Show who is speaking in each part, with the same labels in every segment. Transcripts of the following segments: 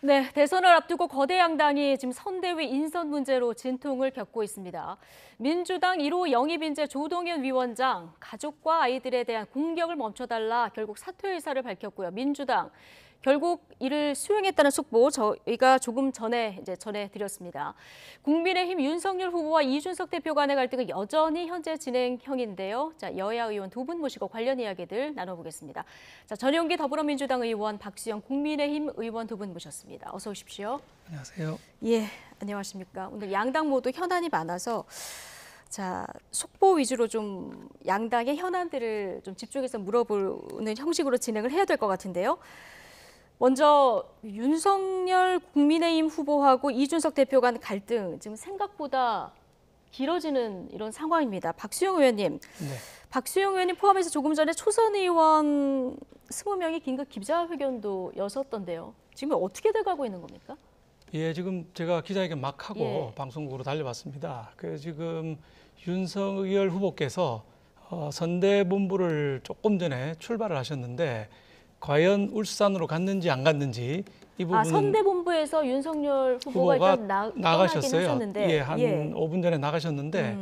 Speaker 1: 네, 대선을 앞두고 거대 양당이 지금 선대위 인선 문제로 진통을 겪고 있습니다. 민주당 1호 영입인재 조동현 위원장, 가족과 아이들에 대한 공격을 멈춰달라 결국 사퇴 의사를 밝혔고요. 민주당 결국 이를 수용했다는 속보 저희가 조금 전에 전해드렸습니다. 국민의힘 윤석열 후보와 이준석 대표 간의 갈등은 여전히 현재 진행형인데요. 자, 여야 의원 두 분 모시고 관련 이야기들 나눠보겠습니다. 자, 전용기 더불어민주당 의원, 박수영 국민의힘 의원 두 분 모셨습니다. 어서 오십시오.
Speaker 2: 안녕하세요.
Speaker 1: 예, 안녕하십니까. 오늘 양당 모두 현안이 많아서 자, 속보 위주로 좀 양당의 현안들을 좀 집중해서 물어보는 형식으로 진행을 해야 될 것 같은데요. 먼저 윤석열 국민의힘 후보하고 이준석 대표 간 갈등 지금 생각보다 길어지는 이런 상황입니다. 박수영 의원님,
Speaker 2: 네.
Speaker 1: 박수영 의원님 포함해서 조금 전에 초선 의원 20명이 긴급 기자회견도 여섰던데요. 지금 어떻게 돼가고 있는 겁니까?
Speaker 2: 예, 지금 제가 기자회견 막 하고
Speaker 1: 예.
Speaker 2: 방송국으로 달려왔습니다. 그 지금 윤석열 후보께서 선대본부를 조금 전에 출발을 하셨는데 과연 울산으로 갔는지 안 갔는지 이 부분은
Speaker 1: 선대본부에서 윤석열 후보가 일단
Speaker 2: 나가셨어요.
Speaker 1: 하셨는데
Speaker 2: 예, 한 5분 전에 나가셨는데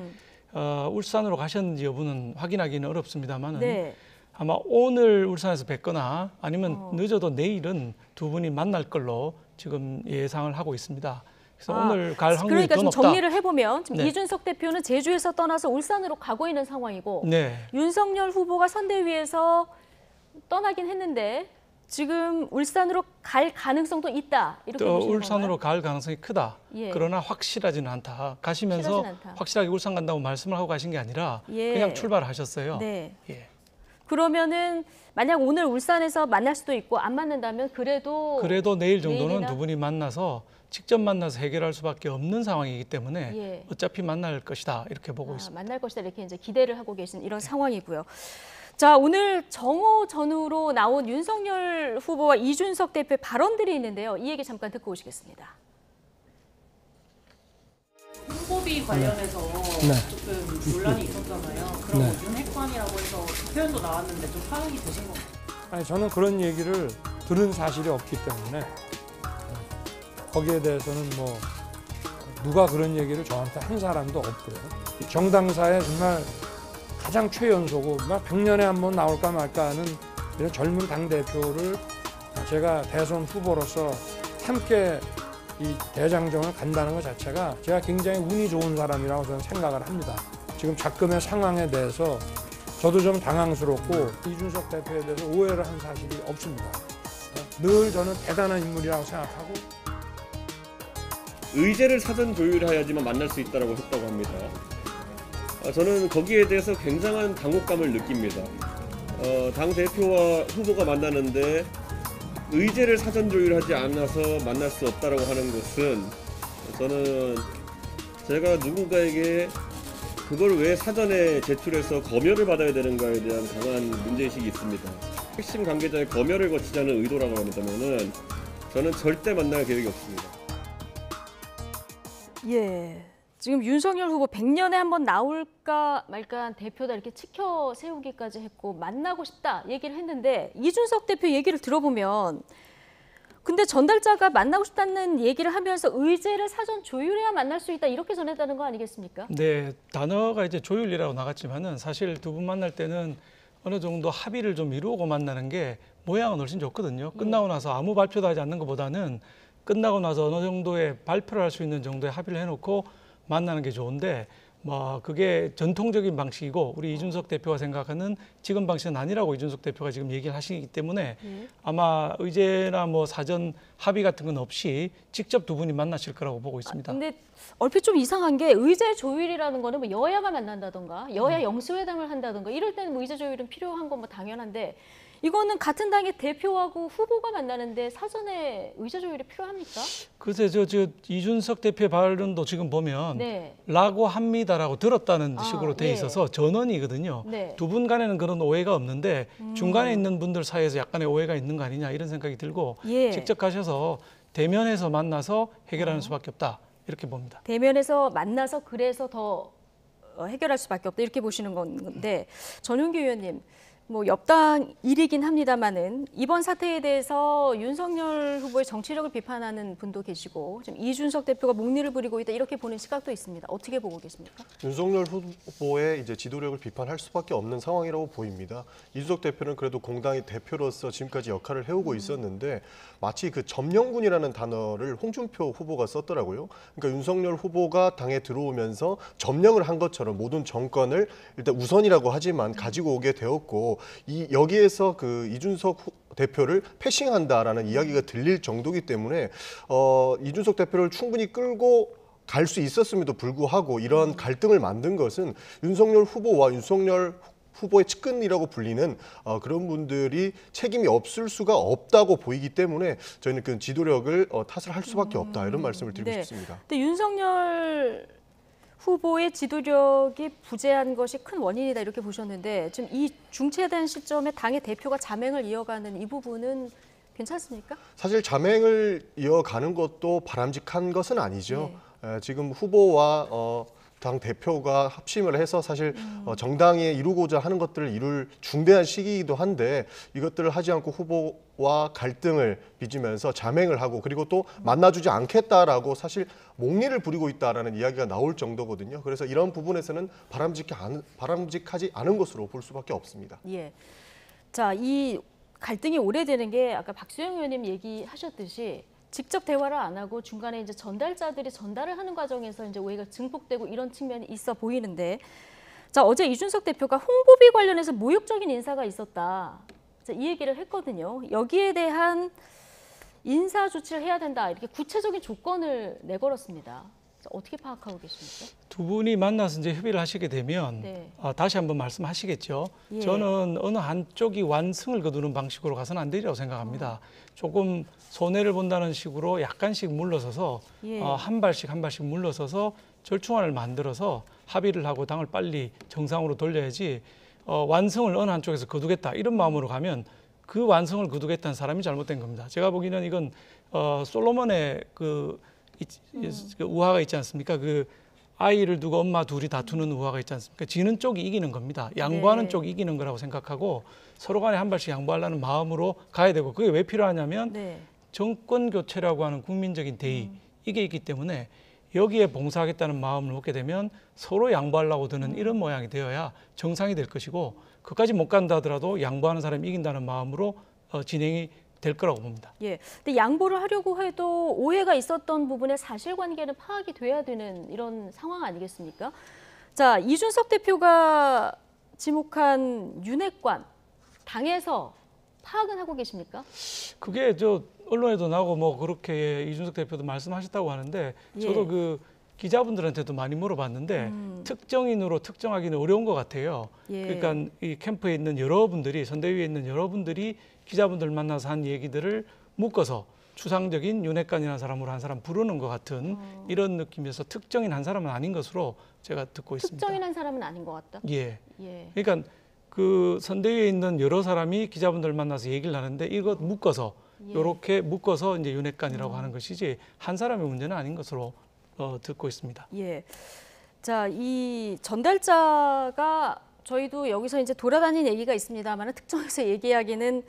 Speaker 2: 울산으로 가셨는지 여부는 확인하기는 어렵습니다만은
Speaker 1: 네.
Speaker 2: 아마 오늘 울산에서 뵙거나 아니면 늦어도 내일은 두 분이 만날 걸로 지금 예상을 하고 있습니다. 그래서 오늘 갈 확률이
Speaker 1: 그러니까
Speaker 2: 더
Speaker 1: 좀
Speaker 2: 높다.
Speaker 1: 정리를 해보면 지금
Speaker 2: 네.
Speaker 1: 이준석 대표는 제주에서 떠나서 울산으로 가고 있는 상황이고
Speaker 2: 네.
Speaker 1: 윤석열 후보가 선대위에서 떠나긴 했는데 지금 울산으로 갈 가능성도 있다. 이렇게
Speaker 2: 또
Speaker 1: 보시는
Speaker 2: 울산으로
Speaker 1: 건가요?
Speaker 2: 갈 가능성이 크다.
Speaker 1: 예.
Speaker 2: 그러나 확실하지는 않다. 가시면서
Speaker 1: 확실하진 않다.
Speaker 2: 확실하게 울산 간다고 말씀을 하고 가신 게 아니라
Speaker 1: 예.
Speaker 2: 그냥 출발하셨어요.
Speaker 1: 네.
Speaker 2: 예.
Speaker 1: 그러면은 만약 오늘 울산에서 만날 수도 있고 안 만난다면 그래도
Speaker 2: 내일 정도는
Speaker 1: 내일이나?
Speaker 2: 두 분이 만나서 직접 만나서 해결할 수밖에 없는 상황이기 때문에
Speaker 1: 예.
Speaker 2: 어차피 만날 것이다 이렇게 보고 있습니다.
Speaker 1: 만날 것이다 이렇게 이제 기대를 하고 계신 이런 상황이고요. 자, 오늘 정오 전후로 나온 윤석열 후보와 이준석 대표의 발언들이 있는데요. 이 얘기 잠깐 듣고 오시겠습니다.
Speaker 3: 홍보비 관련해서 조금 논란이 있었잖아요. 그럼 윤핵관이라고 해서 표현도 나왔는데 좀 파악이 되신 건가요?
Speaker 4: 아니, 저는 그런 얘기를 들은 사실이 없기 때문에 거기에 대해서는 뭐 누가 그런 얘기를 저한테 한 사람도 없고요. 정당사에 정말 가장 최연소고 막 100년에 한 번 나올까 말까 하는 이런 젊은 당대표를 제가 대선 후보로서 함께 이 대장정을 간다는 것 자체가 제가 굉장히 운이 좋은 사람이라고 저는 생각을 합니다. 지금 작금의 상황에 대해서 저도 좀 당황스럽고 이준석 대표에 대해서 오해를 한 사실이 없습니다. 늘 저는 대단한 인물이라고 생각하고
Speaker 5: 의제를 사전 조율해야지만 만날 수 있다고 했다고 합니다. 저는 거기에 대해서 굉장한 당혹감을 느낍니다. 당 대표와 후보가 만나는데 의제를 사전 조율하지 않아서 만날 수 없다라고 하는 것은 저는 제가 누군가에게 그걸 왜 사전에 제출해서 검열을 받아야 되는가에 대한 강한 문제의식이 있습니다. 핵심 관계자의 검열을 거치자는 의도라고 한다면은 저는 절대 만날 계획이 없습니다.
Speaker 1: 예. 지금 윤석열 후보 100년에 한 번 나올까 말까 대표다 이렇게 치켜 세우기까지 했고 만나고 싶다 얘기를 했는데 이준석 대표 얘기를 들어보면 근데 전달자가 만나고 싶다는 얘기를 하면서 의제를 사전 조율해야 만날 수 있다 이렇게 전했다는 거 아니겠습니까?
Speaker 2: 네, 단어가 이제 조율이라고 나갔지만은 사실 두 분 만날 때는 어느 정도 합의를 좀 이루고 만나는 게 모양은 훨씬 좋거든요. 끝나고 나서 아무 발표도 하지 않는 것보다는 끝나고 나서 어느 정도의 발표를 할 수 있는 정도의 합의를 해놓고 만나는 게 좋은데 뭐 그게 전통적인 방식이고 우리 이준석 대표가 생각하는 지금 방식은 아니라고 이준석 대표가 지금 얘기를 하시기 때문에 아마 의제나 뭐 사전 합의 같은 건 없이 직접 두 분이 만나실 거라고 보고 있습니다.
Speaker 1: 근데 얼핏 좀 이상한 게 의제 조율이라는 거는 뭐 여야가 만난다던가 여야 영수회담을 한다던가 이럴 때는 뭐 의제 조율은 필요한 건 뭐 당연한데 이거는 같은 당의 대표하고 후보가 만나는데 사전에 의제 조율이 필요합니까?
Speaker 2: 글쎄 저 이준석 대표의 발언도 지금 보면
Speaker 1: 네.
Speaker 2: 라고 합니다라고 들었다는 식으로 돼
Speaker 1: 예.
Speaker 2: 있어서 전원이거든요.
Speaker 1: 네.
Speaker 2: 두 분 간에는 그런 오해가 없는데 중간에 있는 분들 사이에서 약간의 오해가 있는 거 아니냐 이런 생각이 들고
Speaker 1: 예.
Speaker 2: 직접 가셔서 대면에서 만나서 해결하는 수밖에 없다 이렇게 봅니다.
Speaker 1: 대면에서 만나서 그래서 더 해결할 수밖에 없다 이렇게 보시는 건데 전용기 의원님 뭐 여당 일이긴 합니다만은 이번 사태에 대해서 윤석열 후보의 정치력을 비판하는 분도 계시고 지금 이준석 대표가 목리를 부리고 있다 이렇게 보는 시각도 있습니다. 어떻게 보고 계십니까?
Speaker 6: 윤석열 후보의 이제 지도력을 비판할 수밖에 없는 상황이라고 보입니다. 이준석 대표는 그래도 공당의 대표로서 지금까지 역할을 해오고 있었는데 마치 그 점령군이라는 단어를 홍준표 후보가 썼더라고요. 그러니까 윤석열 후보가 당에 들어오면서 점령을 한 것처럼 모든 정권을 일단 우선이라고 하지만 가지고 오게 되었고 여기에서 그 이준석 대표를 패싱한다라는 이야기가 들릴 정도이기 때문에 이준석 대표를 충분히 끌고 갈 수 있었음에도 불구하고 이런 갈등을 만든 것은 윤석열 후보와 윤석열 후보의 측근이라고 불리는 그런 분들이 책임이 없을 수가 없다고 보이기 때문에 저희는 그 지도력을 탓을 할 수밖에 없다 이런 말씀을 드리고
Speaker 1: 네.
Speaker 6: 싶습니다.
Speaker 1: 근데 윤석열 후보의 지도력이 부재한 것이 큰 원인이다 이렇게 보셨는데 지금 이 중체된 시점에 당의 대표가 자맹을 이어가는 이 부분은 괜찮습니까?
Speaker 6: 사실 자맹을 이어가는 것도 바람직한 것은 아니죠. 지금 후보와 당 대표가 합심을 해서 사실 정당에 이루고자 하는 것들을 이룰 중대한 시기이기도 한데 이것들을 하지 않고 후보와 갈등을 빚으면서 자맹을 하고 그리고 또 만나주지 않겠다라고 사실 목리를 부리고 있다라는 이야기가 나올 정도거든요. 그래서 이런 부분에서는 바람직하지 않은 것으로 볼 수밖에 없습니다.
Speaker 1: 예. 자, 이 갈등이 오래되는 게 아까 박수영 의원님 얘기하셨듯이 직접 대화를 안 하고 중간에 이제 전달자들이 전달을 하는 과정에서 이제 오해가 증폭되고 이런 측면이 있어 보이는데, 자 어제 이준석 대표가 홍보비 관련해서 모욕적인 인사가 있었다. 자, 이 얘기를 했거든요. 여기에 대한 인사 조치를 해야 된다 이렇게 구체적인 조건을 내걸었습니다. 자, 어떻게 파악하고 계십니까?
Speaker 2: 두 분이 만나서 이제 협의를 하시게 되면
Speaker 1: 네.
Speaker 2: 다시 한번 말씀하시겠죠.
Speaker 1: 예.
Speaker 2: 저는 어느 한쪽이 완승을 거두는 방식으로 가서는 안 되리라고 생각합니다. 조금 손해를 본다는 식으로 약간씩 물러서서
Speaker 1: 예.
Speaker 2: 한 발씩 물러서서 절충안을 만들어서 합의를 하고 당을 빨리 정상으로 돌려야지 완성을 어느 한쪽에서 거두겠다 이런 마음으로 가면 그 완성을 거두겠다는 사람이 잘못된 겁니다. 제가 보기에는 이건 솔로몬의 그 우화가 있지 않습니까? 그 아이를 두고 엄마 둘이 다투는 우화가 있지 않습니까? 지는 쪽이 이기는 겁니다. 양보하는
Speaker 1: 네.
Speaker 2: 쪽이 이기는 거라고 생각하고 서로 간에 한 발씩 양보하려는 마음으로 가야 되고 그게 왜 필요하냐면
Speaker 1: 네.
Speaker 2: 정권 교체라고 하는 국민적인 대의 이게 있기 때문에 여기에 봉사하겠다는 마음을 먹게 되면 서로 양보하려고 드는 이런 모양이 되어야 정상이 될 것이고 그까지 못 간다 하더라도 양보하는 사람이 이긴다는 마음으로 진행이 될 거라고 봅니다.
Speaker 1: 예. 근데 양보를 하려고 해도 오해가 있었던 부분의 사실관계는 파악이 돼야 되는 이런 상황 아니겠습니까? 자, 이준석 대표가 지목한 윤핵관 당에서 파악은 하고 계십니까?
Speaker 2: 그게 저 언론에도 나오고 뭐 그렇게 이준석 대표도 말씀하셨다고 하는데 저도
Speaker 1: 예.
Speaker 2: 그 기자분들한테도 많이 물어봤는데 특정인으로 특정하기는 어려운 것 같아요.
Speaker 1: 예.
Speaker 2: 그러니까 이 캠프에 있는 여러분들이 선대위에 있는 여러분들이 기자분들 만나서 한 얘기들을 묶어서 추상적인 윤핵관이라는 사람으로 한 사람 부르는 것 같은 이런 느낌에서 특정인 한 사람은 아닌 것으로 제가 듣고 있습니다.
Speaker 1: 특정인 한 사람은 아닌 것 같다.
Speaker 2: 예.
Speaker 1: 예.
Speaker 2: 그러니까 그 선대위에 있는 여러 사람이 기자분들 만나서 얘기를 하는데 이것 묶어서 이렇게 묶어서 이제 윤핵관이라고 하는 것이지 한 사람의 문제는 아닌 것으로 듣고 있습니다.
Speaker 1: 예. 자, 이 전달자가 저희도 여기서 이제 돌아다니는 얘기가 있습니다만 특정해서 얘기하기는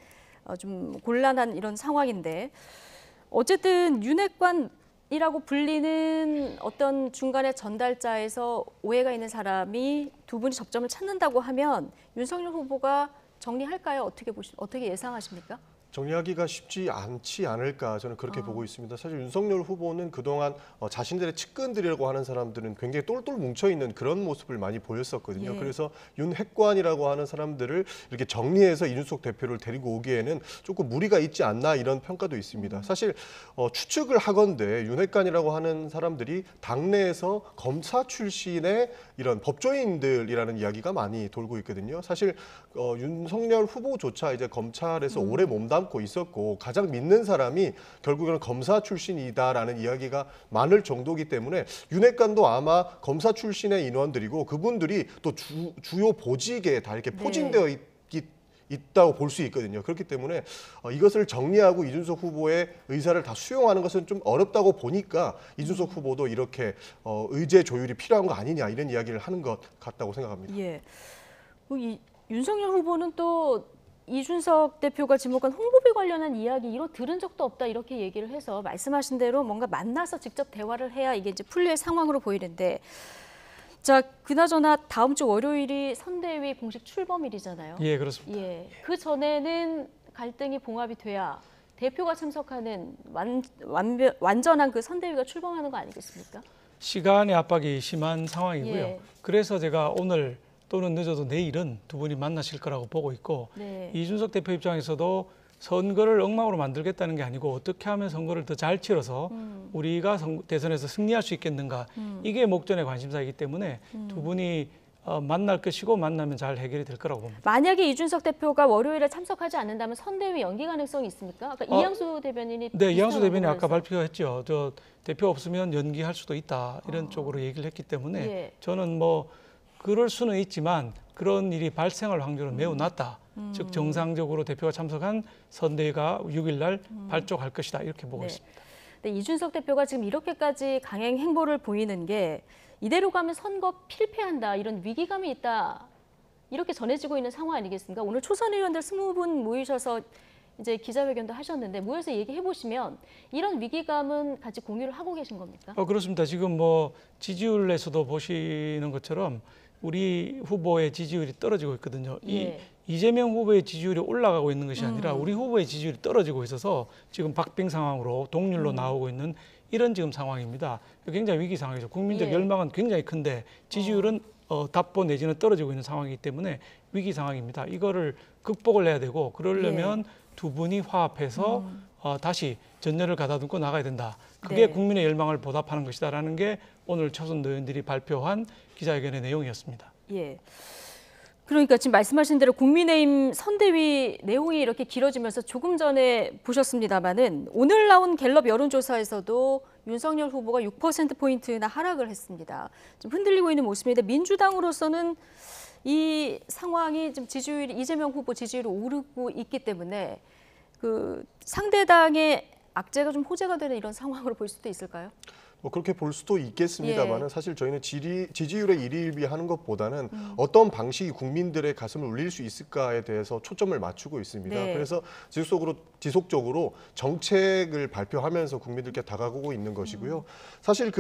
Speaker 1: 좀 곤란한 이런 상황인데 어쨌든 윤핵관이라고 불리는 어떤 중간에 전달자에서 오해가 있는 사람이 두 분이 접점을 찾는다고 하면 윤석열 후보가 정리할까요? 어떻게 예상하십니까?
Speaker 6: 정리하기가 쉽지 않지 않을까 저는 그렇게 보고 있습니다. 사실 윤석열 후보는 그동안 자신들의 측근들이라고 하는 사람들은 굉장히 똘똘 뭉쳐있는 그런 모습을 많이 보였었거든요.
Speaker 1: 예.
Speaker 6: 그래서 윤핵관이라고 하는 사람들을 이렇게 정리해서 이준석 대표를 데리고 오기에는 조금 무리가 있지 않나 이런 평가도 있습니다. 사실 추측을 하건대 윤핵관이라고 하는 사람들이 당내에서 검사 출신의 이런 법조인들이라는 이야기가 많이 돌고 있거든요. 사실 윤석열 후보조차 이제 검찰에서 오래 몸담고 있었고 가장 믿는 사람이 결국에는 검사 출신이다라는 이야기가 많을 정도이기 때문에 윤핵관도 아마 검사 출신의 인원들이고 그분들이 또 주요 보직에 다 이렇게 포진되어 있다고 볼 수 있거든요. 그렇기 때문에 이것을 정리하고 이준석 후보의 의사를 다 수용하는 것은 좀 어렵다고 보니까 이준석 후보도 이렇게 의제 조율이 필요한 거 아니냐 이런 이야기를 하는 것 같다고 생각합니다.
Speaker 1: 예. 윤석열 후보는 또 이준석 대표가 지목한 홍보비 관련한 이야기 이로 들은 적도 없다 이렇게 얘기를 해서 말씀하신 대로 뭔가 만나서 직접 대화를 해야 이게 이제 풀릴 상황으로 보이는데 자 그나저나 다음 주 월요일이 선대위 공식 출범일이잖아요.
Speaker 2: 예, 그렇습니다.
Speaker 1: 예, 그 전에는 갈등이 봉합이 돼야 대표가 참석하는 완전한 그 선대위가 출범하는 거 아니겠습니까?
Speaker 2: 시간의 압박이 심한 상황이고요.
Speaker 1: 예.
Speaker 2: 그래서 제가 오늘 또는 늦어도 내일은 두 분이 만나실 거라고 보고 있고
Speaker 1: 네.
Speaker 2: 이준석 대표 입장에서도 선거를 엉망으로 만들겠다는 게 아니고 어떻게 하면 선거를 더 잘 치러서 우리가 대선에서 승리할 수 있겠는가 이게 목전의 관심사이기 때문에 두 분이 만날 것이고 만나면 잘 해결이 될 거라고 봅니다.
Speaker 1: 만약에 이준석 대표가 월요일에 참석하지 않는다면 선대위 연기 가능성이 있습니까? 아까 이양수 대변인이
Speaker 2: 네, 이양수
Speaker 1: 비슷한
Speaker 2: 대변인이
Speaker 1: 언급을
Speaker 2: 아까
Speaker 1: 해서.
Speaker 2: 발표했죠. 저 대표 없으면 연기할 수도 있다 이런 쪽으로 얘기를 했기 때문에
Speaker 1: 예.
Speaker 2: 저는 뭐 그럴 수는 있지만 그런 일이 발생할 확률은 매우 낮다. 즉 정상적으로 대표가 참석한 선대위가 6일 날 발족할 것이다 이렇게 보고
Speaker 1: 네.
Speaker 2: 있습니다.
Speaker 1: 근데 이준석 대표가 지금 이렇게까지 강행 행보를 보이는 게 이대로 가면 선거 필패한다 이런 위기감이 있다 이렇게 전해지고 있는 상황 아니겠습니까? 오늘 초선 의원들 20분 모이셔서 이제 기자회견도 하셨는데 모여서 얘기해 보시면 이런 위기감은 같이 공유를 하고 계신 겁니까?
Speaker 2: 그렇습니다. 지금 뭐 지지율에서도 보시는 것처럼 우리 후보의 지지율이 떨어지고 있거든요.
Speaker 1: 예.
Speaker 2: 이재명 후보의 지지율이 올라가고 있는 것이 아니라 우리 후보의 지지율이 떨어지고 있어서 지금 박빙 상황으로 동률로 나오고 있는 이런 지금 상황입니다. 굉장히 위기 상황이죠. 국민적
Speaker 1: 예.
Speaker 2: 열망은 굉장히 큰데 지지율은 답보 내지는 떨어지고 있는 상황이기 때문에 위기 상황입니다. 이거를 극복을 해야 되고 그러려면 두 분이 화합해서 다시 전열을 가다듬고 나가야 된다. 그게
Speaker 1: 네.
Speaker 2: 국민의 열망을 보답하는 것이다라는 게 오늘 초선 의원들이 발표한 기자회견의 내용이었습니다.
Speaker 1: 예. 그러니까 지금 말씀하신 대로 국민의힘 선대위 내용이 이렇게 길어지면서 조금 전에 보셨습니다마는 오늘 나온 갤럽 여론조사에서도 윤석열 후보가 6%포인트나 하락을 했습니다. 좀 흔들리고 있는 모습인데 민주당으로서는 이 상황이 좀 지지율이 이재명 후보 지지율이 오르고 있기 때문에 그 상대당의 악재가 좀 호재가 되는 이런 상황으로 볼 수도 있을까요?
Speaker 6: 뭐 그렇게 볼 수도 있겠습니다만은
Speaker 1: 예.
Speaker 6: 사실 저희는 지지율에 일희일비하는 것보다는 어떤 방식이 국민들의 가슴을 울릴 수 있을까에 대해서 초점을 맞추고 있습니다.
Speaker 1: 네.
Speaker 6: 그래서 지속적으로 정책을 발표하면서 국민들께 다가오고 있는 것이고요. 사실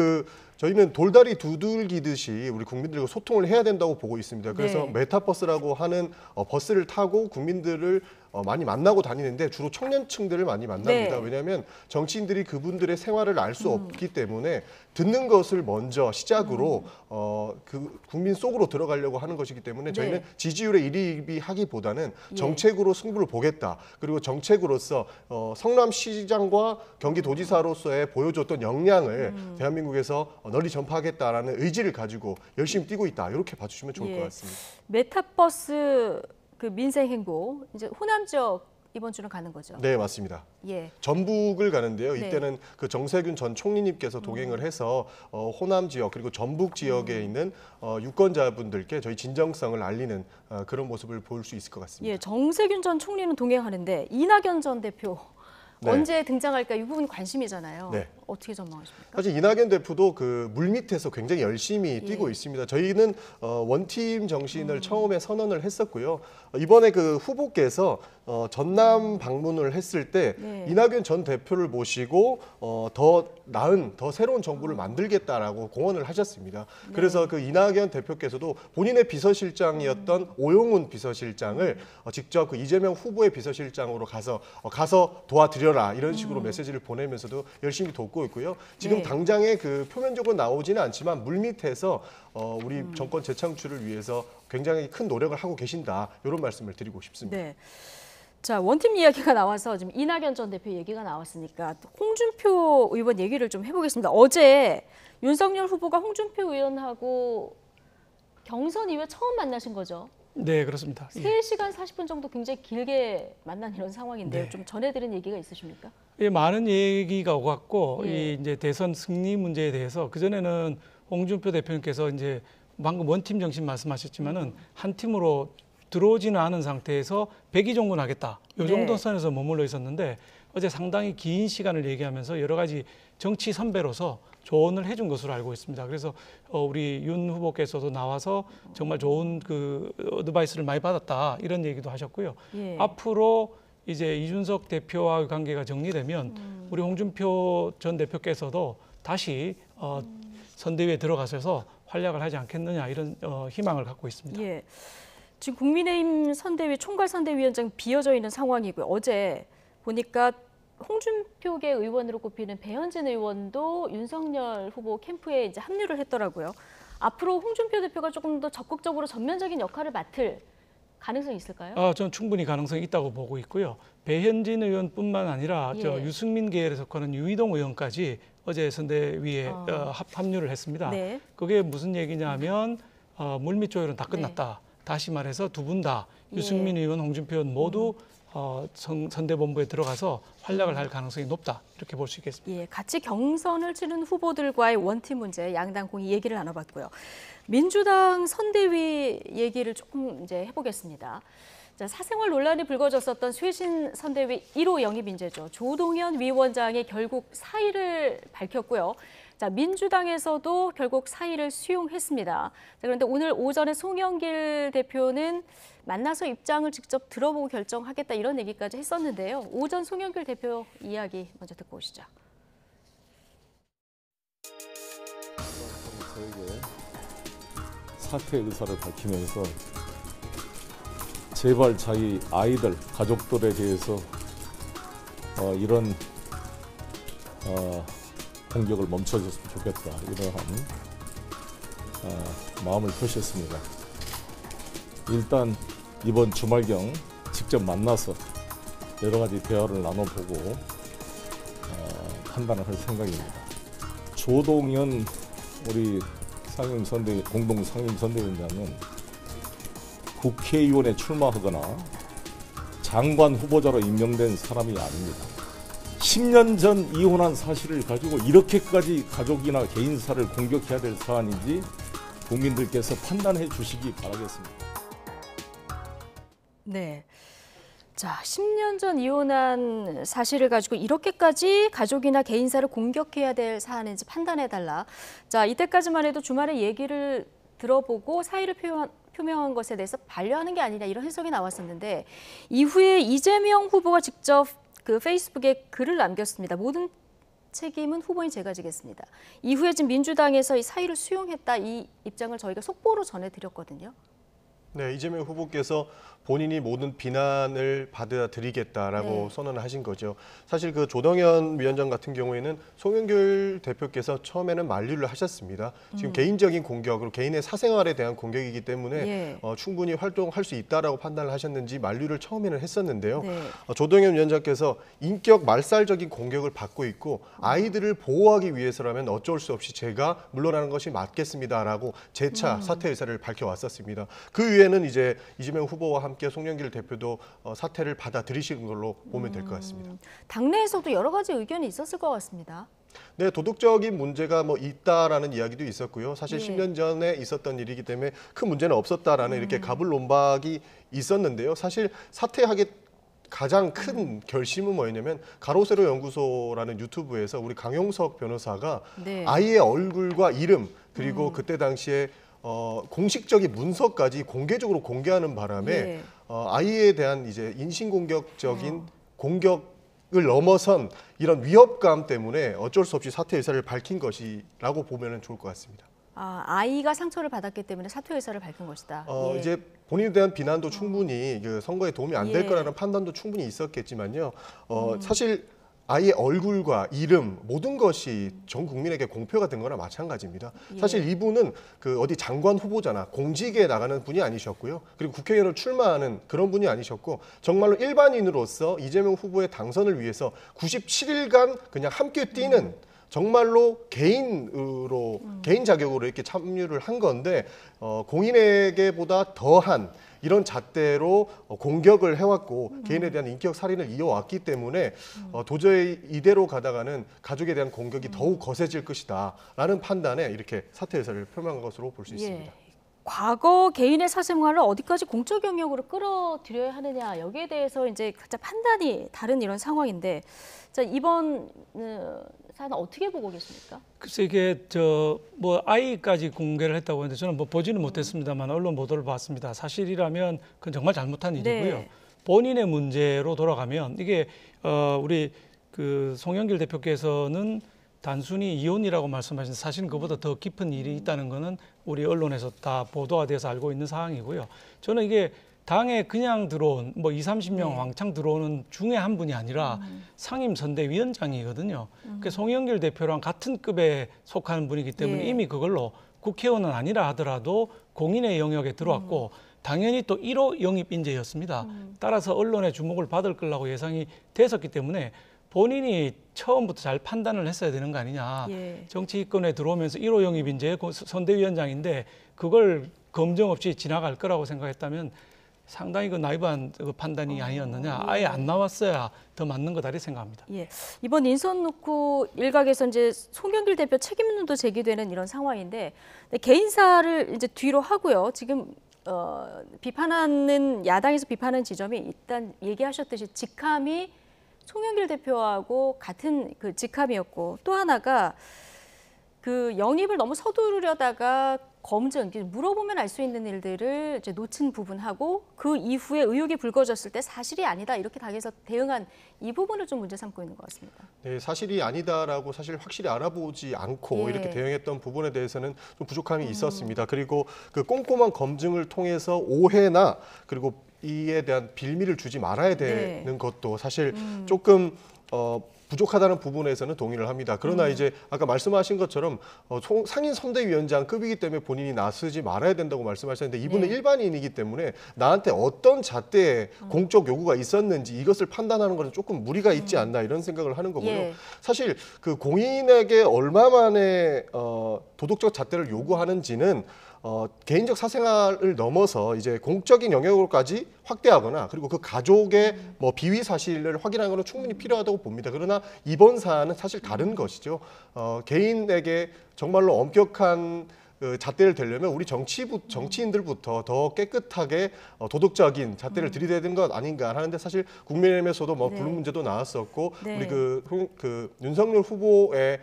Speaker 6: 저희는 돌다리 두들기듯이 우리 국민들과 소통을 해야 된다고 보고 있습니다. 그래서
Speaker 1: 네.
Speaker 6: 메타버스라고 하는 버스를 타고 국민들을 많이 만나고 다니는데 주로 청년층들을 많이 만납니다.
Speaker 1: 네.
Speaker 6: 왜냐하면 정치인들이 그분들의 생활을 알 수 없기 때문에 듣는 것을 먼저 시작으로 그 국민 속으로 들어가려고 하는 것이기 때문에 저희는
Speaker 1: 네.
Speaker 6: 지지율에 일희일비하기보다는
Speaker 1: 예.
Speaker 6: 정책으로 승부를 보겠다. 그리고 정책으로서 성남시장과 경기도지사로서의 보여줬던 역량을 대한민국에서 널리 전파하겠다라는 의지를 가지고 열심히 뛰고 있다. 이렇게 봐주시면 좋을
Speaker 1: 예.
Speaker 6: 것 같습니다.
Speaker 1: 메타버스 그 민생 행보 이제 호남 지역 이번 주는 가는 거죠.
Speaker 6: 네, 맞습니다.
Speaker 1: 예.
Speaker 6: 전북을 가는데요.
Speaker 1: 네.
Speaker 6: 이때는 그 정세균 전 총리님께서 동행을 해서 호남 지역 그리고 전북 지역에 있는 유권자분들께 저희 진정성을 알리는 그런 모습을 볼 수 있을 것 같습니다.
Speaker 1: 예, 정세균 전 총리는 동행하는데 이낙연 전 대표
Speaker 6: 네.
Speaker 1: 언제 등장할까 이 부분 관심이잖아요.
Speaker 6: 네.
Speaker 1: 어떻게 전망하십니까?
Speaker 6: 사실 이낙연 대표도 그 물밑에서 굉장히 열심히 뛰고 있습니다. 저희는 원팀 정신을 처음에 선언을 했었고요. 이번에 그 후보께서 전남 방문을 했을 때
Speaker 1: 네.
Speaker 6: 이낙연 전 대표를 모시고 더 나은, 더 새로운 정부를 만들겠다라고 공언을 하셨습니다. 그래서 그 이낙연 대표께서도 본인의 비서실장이었던 오용훈 비서실장을 직접 그 이재명 후보의 비서실장으로 가서 도와드려라 이런 식으로 메시지를 보내면서도 열심히 돕고 있고요. 지금
Speaker 1: 네.
Speaker 6: 당장에 그 표면적으로 나오지는 않지만 물밑에서 우리 정권 재창출을 위해서 굉장히 큰 노력을 하고 계신다 이런 말씀을 드리고 싶습니다.
Speaker 1: 네. 자, 원팀 이야기가 나와서 지금 이낙연 전 대표 얘기가 나왔으니까 홍준표 의원 얘기를 좀 해보겠습니다. 어제 윤석열 후보가 홍준표 의원하고 경선 이후에 처음 만나신 거죠?
Speaker 2: 네, 그렇습니다. 예.
Speaker 1: 3시간 40분 정도 굉장히 길게 만난 이런 상황인데요.
Speaker 2: 네.
Speaker 1: 좀 전해드린 얘기가 있으십니까?
Speaker 2: 예, 많은 얘기가 오갔고
Speaker 1: 예.
Speaker 2: 이 이제 대선 승리 문제에 대해서 그 전에는 홍준표 대표님께서 이제 방금 원팀 정신 말씀하셨지만은 한 팀으로 들어오지는 않은 상태에서 백의종군하겠다. 이 정도
Speaker 1: 네.
Speaker 2: 선에서 머물러 있었는데 어제 상당히 긴 시간을 얘기하면서 여러 가지 정치 선배로서 조언을 해준 것으로 알고 있습니다. 그래서 우리 윤 후보께서도 나와서 정말 좋은 그 어드바이스를 많이 받았다 이런 얘기도 하셨고요.
Speaker 1: 예.
Speaker 2: 앞으로 이제 이준석 대표와의 관계가 정리되면 우리 홍준표 전 대표께서도 다시 선대위에 들어가셔서 활약을 하지 않겠느냐 이런 희망을 갖고 있습니다.
Speaker 1: 예. 지금 국민의힘 선대위 총괄 선대위원장 비어져 있는 상황이고요. 어제 보니까 홍준표계 의원으로 꼽히는 배현진 의원도 윤석열 후보 캠프에 이제 합류를 했더라고요. 앞으로 홍준표 대표가 조금 더 적극적으로 전면적인 역할을 맡을 가능성이 있을까요?
Speaker 2: 저는 충분히 가능성이 있다고 보고 있고요. 배현진 의원뿐만 아니라 저
Speaker 1: 예.
Speaker 2: 유승민 계열에 속하는 유이동 의원까지 어제 선대위에 합류를 했습니다.
Speaker 1: 네.
Speaker 2: 그게 무슨 얘기냐면 물밑 조율은 다 끝났다. 다시 말해서 두 분 다 유승민 의원, 홍준표 의원 모두 선대본부에 들어가서 활약을 할 가능성이 높다. 이렇게 볼 수 있겠습니다.
Speaker 1: 예, 같이 경선을 치른 후보들과의 원팀 문제 양당 공히 얘기를 나눠봤고요. 민주당 선대위 얘기를 조금 이제 해보겠습니다. 자, 사생활 논란이 불거졌었던 쇄신 선대위 1호 영입 인재죠. 조동현 위원장이 결국 사의를 밝혔고요. 자, 민주당에서도 결국 사의를 수용했습니다. 자, 그런데 오늘 오전에 송영길 대표는 만나서 입장을 직접 들어보고 결정하겠다 이런 얘기까지 했었는데요. 오전 송영길 대표 이야기 먼저 듣고 오시죠.
Speaker 7: 저에게 사퇴 의사를 밝히면서 제발 자기 아이들, 가족들에 대해서 이런 공격을 멈춰줬으면 좋겠다 이러한 마음을 표시했습니다. 일단 이번 주말경 직접 만나서 여러 가지 대화를 나눠보고 판단을 할 생각입니다. 조동현 우리 공동 상임선대위원장은 국회의원에 출마하거나 장관 후보자로 임명된 사람이 아닙니다. 10년 전 이혼한 사실을 가지고 이렇게까지 가족이나 개인사를 공격해야 될 사안인지 국민들께서 판단해 주시기 바라겠습니다.
Speaker 1: 네. 자, 10년 전 이혼한 사실을 가지고 이렇게까지 가족이나 개인사를 공격해야 될 사안인지 판단해달라. 자, 이때까지만 해도 주말에 얘기를 들어보고 사의를 표명한 것에 대해서 반려하는 게 아니냐 이런 해석이 나왔었는데 이후에 이재명 후보가 직접 그 페이스북에 글을 남겼습니다. 모든 책임은 후보인 제가 지겠습니다. 이후에 지금 민주당에서 이 사의를 수용했다 이 입장을 저희가 속보로 전해드렸거든요.
Speaker 6: 네, 이재명 후보께서 본인이 모든 비난을 받아들이겠다라고
Speaker 1: 네.
Speaker 6: 선언을 하신 거죠. 사실 그 조동현 위원장 같은 경우에는 송영길 대표께서 처음에는 만류를 하셨습니다. 지금 개인적인 공격으로 개인의 사생활에 대한 공격이기 때문에
Speaker 1: 예.
Speaker 6: 충분히 활동할 수 있다라고 판단을 하셨는지 만류를 처음에는 했었는데요.
Speaker 1: 네.
Speaker 6: 조동현 위원장께서 인격 말살적인 공격을 받고 있고 아이들을 보호하기 위해서라면 어쩔 수 없이 제가 물러나는 것이 맞겠습니다라고 재차 사퇴 의사를 밝혀왔었습니다. 그 위에는 이제 이재명 후보와 함께 송영길 대표도 사퇴를 받아들이신 걸로 보면 될 것 같습니다.
Speaker 1: 당내에서도 여러 가지 의견이 있었을 것 같습니다.
Speaker 6: 네, 도덕적인 문제가 뭐 있다라는 이야기도 있었고요. 사실
Speaker 1: 예.
Speaker 6: 10년 전에 있었던 일이기 때문에 큰 문제는 없었다라는 이렇게 가불론박이 있었는데요. 사실 사퇴하게 가장 큰 결심은 뭐였냐면 가로세로 연구소라는 유튜브에서 우리 강용석 변호사가
Speaker 1: 네.
Speaker 6: 아이의 얼굴과 이름 그리고 그때 당시에 공식적인 문서까지 공개적으로 공개하는 바람에
Speaker 1: 예.
Speaker 6: 아이에 대한 이제 인신공격적인 공격을 넘어선 이런 위협감 때문에 어쩔 수 없이 사퇴 의사를 밝힌 것이라고 보면 좋을 것 같습니다.
Speaker 1: 아이가 상처를 받았기 때문에 사퇴 의사를 밝힌 것이다. 예.
Speaker 6: 이제 본인에 대한 비난도 충분히 그 선거에 도움이 안 될
Speaker 1: 예.
Speaker 6: 거라는 판단도 충분히 있었겠지만요. 사실 아이의 얼굴과 이름 모든 것이 전 국민에게 공표가 된 거나 마찬가지입니다.
Speaker 1: 예.
Speaker 6: 사실 이분은 그 어디 장관 후보자나 공직에 나가는 분이 아니셨고요. 그리고 국회의원을 출마하는 그런 분이 아니셨고 정말로 일반인으로서 이재명 후보의 당선을 위해서 97일간 그냥 함께 뛰는 정말로 개인으로 개인 자격으로 이렇게 참여를 한 건데 공인에게보다 더한 이런 잣대로 공격을 해왔고 개인에 대한 인격 살인을 이어왔기 때문에 도저히 이대로 가다가는 가족에 대한 공격이 더욱 거세질 것이다라는 판단에 이렇게 사퇴 의사를 표명한 것으로 볼 수 있습니다.
Speaker 1: 과거 개인의 사생활을 어디까지 공적 영역으로 끌어들여야 하느냐 여기에 대해서 이제 각자 판단이 다른 이런 상황인데 자, 이번 사안 어떻게 보고 계십니까?
Speaker 2: 글쎄 이게 뭐 아이까지 공개를 했다고 하는데 저는 뭐 보지는 못했습니다만 언론 보도를 봤습니다. 사실이라면 그건 정말 잘못한 일이고요.
Speaker 1: 네.
Speaker 2: 본인의 문제로 돌아가면 이게 우리 그 송영길 대표께서는 단순히 이혼이라고 말씀하신 사실은 그보다 더 깊은 일이 있다는 거는 우리 언론에서 다 보도가 돼서 알고 있는 사항이고요. 저는 이게 당에 그냥 들어온 뭐 20-30명
Speaker 1: 네.
Speaker 2: 왕창 들어오는 중에 한 분이 아니라 상임선대위원장이거든요. 그 송영길 대표랑 같은 급에 속하는 분이기 때문에
Speaker 1: 예.
Speaker 2: 이미 그걸로 국회의원은 아니라 하더라도 공인의 영역에 들어왔고 당연히 또 1호 영입 인재였습니다. 따라서 언론의 주목을 받을 거라고 예상이 됐었기 때문에 본인이 처음부터 잘 판단을 했어야 되는 거 아니냐.
Speaker 1: 예.
Speaker 2: 정치권에 들어오면서 1호 영입 인재 선대위원장인데 그걸 검증 없이 지나갈 거라고 생각했다면 상당히 그 나이브한 그 판단이 아니었느냐. 아예 안 나왔어야 더 맞는 거다 이렇게 생각합니다.
Speaker 1: 예. 이번 인선 놓고 일각에서 이제 송영길 대표 책임론도 제기되는 이런 상황인데 개인사를 이제 뒤로 하고요. 지금 비판하는 야당에서 비판하는 지점이 일단 얘기하셨듯이 직함이 송영길 대표하고 같은 그 직함이었고 또 하나가 그 영입을 너무 서두르려다가 검증, 물어보면 알 수 있는 일들을 이제 놓친 부분하고 그 이후에 의혹이 불거졌을 때 사실이 아니다 이렇게 당에서 대응한 이 부분을 좀 문제 삼고 있는 것 같습니다.
Speaker 6: 네, 사실이 아니다라고 사실 확실히 알아보지 않고
Speaker 1: 예.
Speaker 6: 이렇게 대응했던 부분에 대해서는 좀 부족함이 있었습니다. 그리고 그 꼼꼼한 검증을 통해서 오해나 그리고 이에 대한 빌미를 주지 말아야 되는
Speaker 1: 네.
Speaker 6: 것도 사실 조금 부족하다는 부분에서는 동의를 합니다. 그러나 이제 아까 말씀하신 것처럼 상임 선대위원장급이기 때문에 본인이 나서지 말아야 된다고 말씀하셨는데 이분은
Speaker 1: 네.
Speaker 6: 일반인이기 때문에 나한테 어떤 잣대에 공적 요구가 있었는지 이것을 판단하는 것은 조금 무리가 있지 않나 이런 생각을 하는 거고요.
Speaker 1: 예.
Speaker 6: 사실 그 공인에게 얼마만에 도덕적 잣대를 요구하는지는 개인적 사생활을 넘어서 이제 공적인 영역으로까지 확대하거나 그리고 그 가족의 뭐 비위 사실을 확인하는 것은 충분히 필요하다고 봅니다. 그러나 이번 사안은 사실 다른 것이죠. 개인에게 정말로 엄격한 잣대를 대려면 우리 정치인들부터 더 깨끗하게 도덕적인 잣대를 들이대야 되는 것 아닌가 하는데 사실 국민의힘에서도 뭐
Speaker 1: 네.
Speaker 6: 불륜 문제도 나왔었고
Speaker 1: 네.
Speaker 6: 우리 그 윤석열 후보의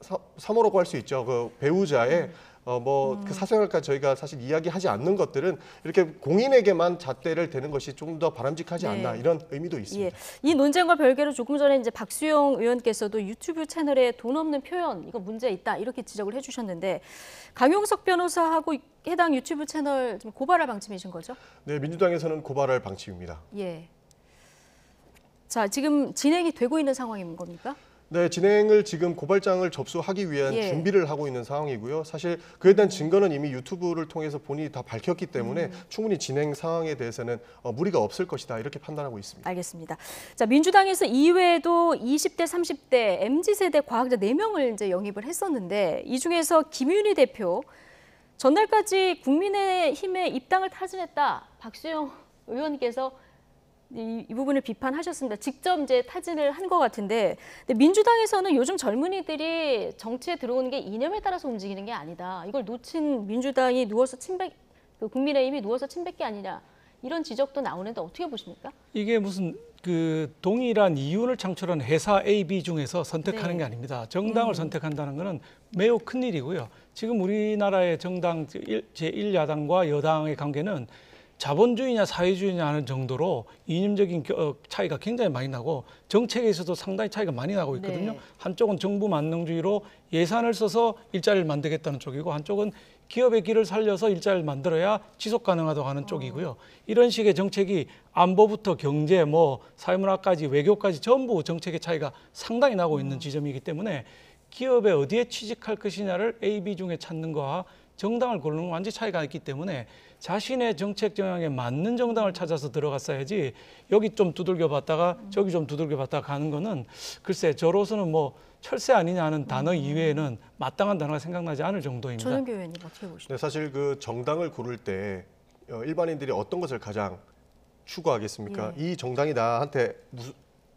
Speaker 6: 3호라고 할 수 있죠. 그 배우자의 그 사생활까지 저희가 사실 이야기하지 않는 것들은 이렇게 공인에게만 잣대를 대는 것이 좀 더 바람직하지
Speaker 1: 네.
Speaker 6: 않나 이런 의미도 있습니다.
Speaker 1: 예. 이 논쟁과 별개로 조금 전에 이제 박수영 의원께서도 유튜브 채널에 돈 없는 표현 이거 문제 있다 이렇게 지적을 해주셨는데 강용석 변호사하고 해당 유튜브 채널 좀 고발할 방침이신 거죠?
Speaker 6: 네, 민주당에서는 고발할 방침입니다.
Speaker 1: 예. 자, 지금 진행이 되고 있는 상황인 겁니까?
Speaker 6: 네, 진행을 지금 고발장을 접수하기 위한
Speaker 1: 예.
Speaker 6: 준비를 하고 있는 상황이고요. 사실 그에 대한 증거는 이미 유튜브를 통해서 본인이 다 밝혔기 때문에 충분히 진행 상황에 대해서는 무리가 없을 것이다 이렇게 판단하고 있습니다.
Speaker 1: 알겠습니다. 자, 민주당에서 이외에도 20대, 30대 MZ세대 과학자 4명을 이제 영입을 했었는데 이 중에서 김윤희 대표 전날까지 국민의힘에 입당을 타진했다. 박수영 의원께서 이 부분을 비판하셨습니다. 직접 이제 타진을 한 것 같은데 근데 민주당에서는 요즘 젊은이들이 정치에 들어오는 게 이념에 따라서 움직이는 게 아니다. 이걸 놓친 민주당이 누워서 국민의힘이 누워서 침뱉기 아니냐. 이런 지적도 나오는데 어떻게 보십니까?
Speaker 2: 이게 무슨 그 동일한 이윤을 창출한 회사 A, B 중에서 선택하는
Speaker 1: 네.
Speaker 2: 게 아닙니다. 정당을 선택한다는 것은 매우 큰 일이고요. 지금 우리나라의 정당 제1야당과 여당의 관계는 자본주의냐 사회주의냐 하는 정도로 이념적인 차이가 굉장히 많이 나고 정책에서도 상당히 차이가 많이 나고 있거든요.
Speaker 1: 네.
Speaker 2: 한쪽은 정부 만능주의로 예산을 써서 일자리를 만들겠다는 쪽이고 한쪽은 기업의 길을 살려서 일자리를 만들어야 지속 가능하다고 하는 쪽이고요. 이런 식의 정책이 안보부터 경제, 뭐 사회문화까지 외교까지 전부 정책의 차이가 상당히 나고 있는 지점이기 때문에 기업에 어디에 취직할 것이냐를 A, B 중에 찾는 거와 정당을 고르는 건 완전히 차이가 있기 때문에 자신의 정책 정향에 맞는 정당을 찾아서 들어갔어야지 여기 좀 두들겨 봤다가 저기 좀 두들겨 봤다가 가는 거는 글쎄 저로서는 뭐 철새 아니냐 하는 단어 이외에는 마땅한 단어가 생각나지 않을 정도입니다.
Speaker 1: 전현규 의원님 어떻게 보십니까?
Speaker 6: 네, 사실 그 정당을 고를 때 일반인들이 어떤 것을 가장 추구하겠습니까? 이 정당이 나한테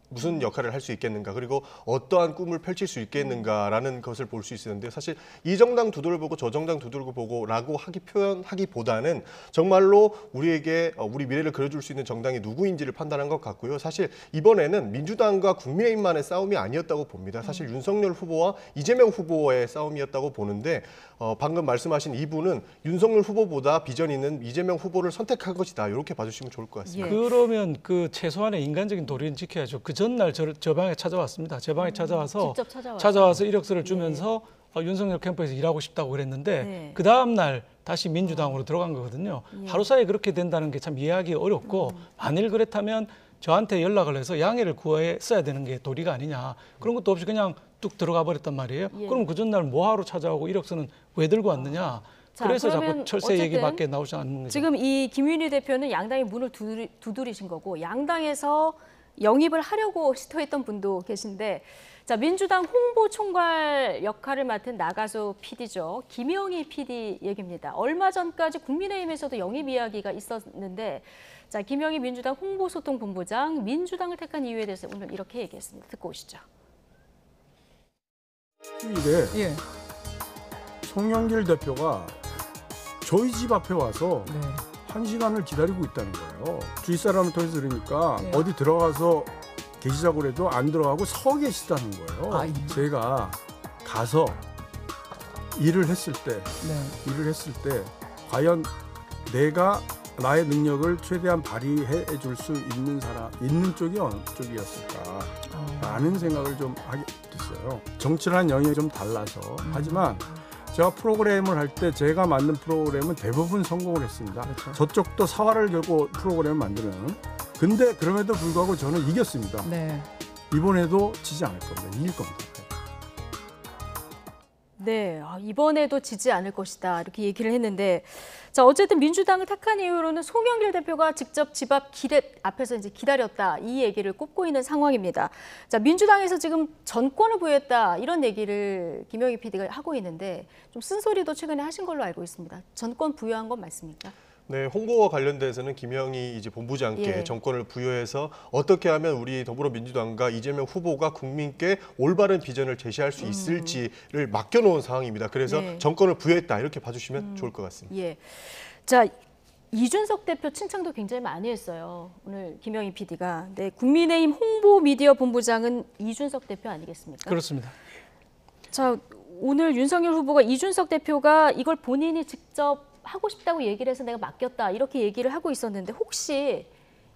Speaker 6: 무슨 역할을 할 수 있겠는가, 그리고 어떠한 꿈을 펼칠 수 있겠는가라는 것을 볼 수 있었는데, 사실 이 정당 두드려 보고 저 정당 두드려 보고라고 표현하기보다는 정말로 우리에게 우리 미래를 그려줄 수 있는 정당이 누구인지를 판단한 것 같고요. 사실 이번에는 민주당과 국민의힘만의 싸움이 아니었다고 봅니다. 사실 윤석열 후보와 이재명 후보의 싸움이었다고 보는데, 방금 말씀하신 이분은 윤석열 후보보다 비전 있는 이재명 후보를 선택한 것이다, 이렇게 봐주시면 좋을 것 같습니다.
Speaker 2: 그러면 그 최소한의 인간적인 도리는 지켜야죠. 그 전날 저 방에 찾아왔습니다. 제 방에 찾아와서
Speaker 1: 직접
Speaker 2: 찾아와서 이력서를 주면서 윤석열 캠프에서 일하고 싶다고 그랬는데 그 다음 날 다시 민주당으로 들어간 거거든요. 하루 사이에 그렇게 된다는 게 참 이해하기 어렵고, 만일 그렇다면 저한테 연락을 해서 양해를 구했어야 되는 게 도리가 아니냐. 그런 것도 없이 그냥 뚝 들어가 버렸단 말이에요. 그럼 그 전날 뭐하러 찾아오고 이력서는 왜 들고 왔느냐. 그래서 자꾸 철새 얘기밖에 나오지 않는 거죠.
Speaker 1: 지금 이 김윤희 대표는 양당의 문을 두드리신 거고, 양당에서 영입을 하려고 시도했던 분도 계신데, 자, 민주당 홍보총괄 역할을 맡은 나가수 PD죠. 김영희 PD 얘기입니다. 얼마 전까지 국민의힘에서도 영입 이야기가 있었는데, 자, 김영희 민주당 홍보소통본부장, 민주당을 택한 이유에 대해서 오늘 이렇게 얘기했습니다. 듣고 오시죠.
Speaker 8: 일에 송영길 대표가 저희 집 앞에 와서 1시간을 기다리고 있다는 거예요. 주위 사람을 통해서 들으니까 어디 들어가서 계시자고 그래도 안 들어가고 서 계시다는 거예요. 제가 가서 일을 했을 때 과연 내가 나의 능력을 최대한 발휘해 줄 수 있는 쪽이 어느 쪽이었을까 라는 생각을 좀 하게 됐어요. 정치라는 영역이 좀 달라서 하지만 제가 프로그램을 할 때 제가 만든 프로그램은 대부분 성공을 했습니다. 그렇죠. 저쪽도 사활을 걸고 프로그램을 만드는. 근데 그럼에도 불구하고 저는 이겼습니다. 이번에도 지지 않을 겁니다. 이길 겁니다.
Speaker 1: 네, 이번에도 지지 않을 것이다, 이렇게 얘기를 했는데, 자, 어쨌든 민주당을 택한 이유로는 송영길 대표가 직접 집 앞 앞에서 이제 기다렸다, 이 얘기를 꼽고 있는 상황입니다. 자, 민주당에서 지금 전권을 부여했다, 이런 얘기를 김영희 PD가 하고 있는데, 좀 쓴소리도 최근에 하신 걸로 알고 있습니다. 전권 부여한 건 맞습니까?
Speaker 6: 네, 홍보와 관련돼서는 김영희 이제 본부장께 정권을 부여해서 어떻게 하면 우리 더불어민주당과 이재명 후보가 국민께 올바른 비전을 제시할 수 있을지를 맡겨놓은 상황입니다. 그래서 정권을 부여했다, 이렇게 봐주시면 좋을 것 같습니다.
Speaker 1: 자, 이준석 대표 칭찬도 굉장히 많이 했어요. 오늘 김영희 PD가. 네, 국민의힘 홍보미디어본부장은 이준석 대표 아니겠습니까?
Speaker 2: 그렇습니다.
Speaker 1: 자, 오늘 윤석열 후보가 이준석 대표가 이걸 본인이 직접 하고 싶다고 얘기를 해서 내가 맡겼다, 이렇게 얘기를 하고 있었는데, 혹시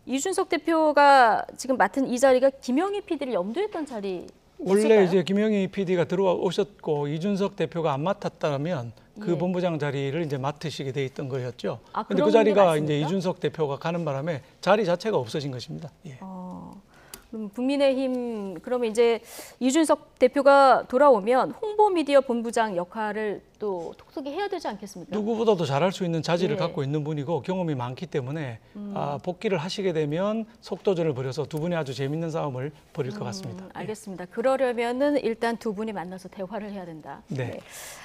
Speaker 1: 이준석 대표가 지금 맡은 이 자리가 김영희 PD를 염두했던 자리 있을까요?
Speaker 2: 원래 이제 김영희 PD가 들어오셨고 이준석 대표가 안 맡았다면 그 본부장 자리를 이제 맡으시게 돼 있던 거였죠. 근데 그 자리가 이제 이준석 대표가 가는 바람에 자리 자체가 없어진 것입니다.
Speaker 1: 그럼 국민의힘, 그러면 이제 이준석 대표가 돌아오면 홍보미디어 본부장 역할을 또 톡톡히 해야 되지 않겠습니까?
Speaker 2: 누구보다도 잘할 수 있는 자질을 갖고 있는 분이고 경험이 많기 때문에 복귀를 하시게 되면 속도전을 벌여서 두 분이 아주 재밌는 싸움을 벌일 것 같습니다.
Speaker 1: 알겠습니다. 그러려면은 일단 두 분이 만나서 대화를 해야 된다.
Speaker 2: 네.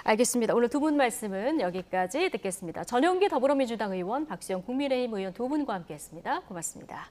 Speaker 1: 알겠습니다. 오늘 두 분 말씀은 여기까지 듣겠습니다. 전용기 더불어민주당 의원, 박수영 국민의힘 의원 두 분과 함께했습니다. 고맙습니다.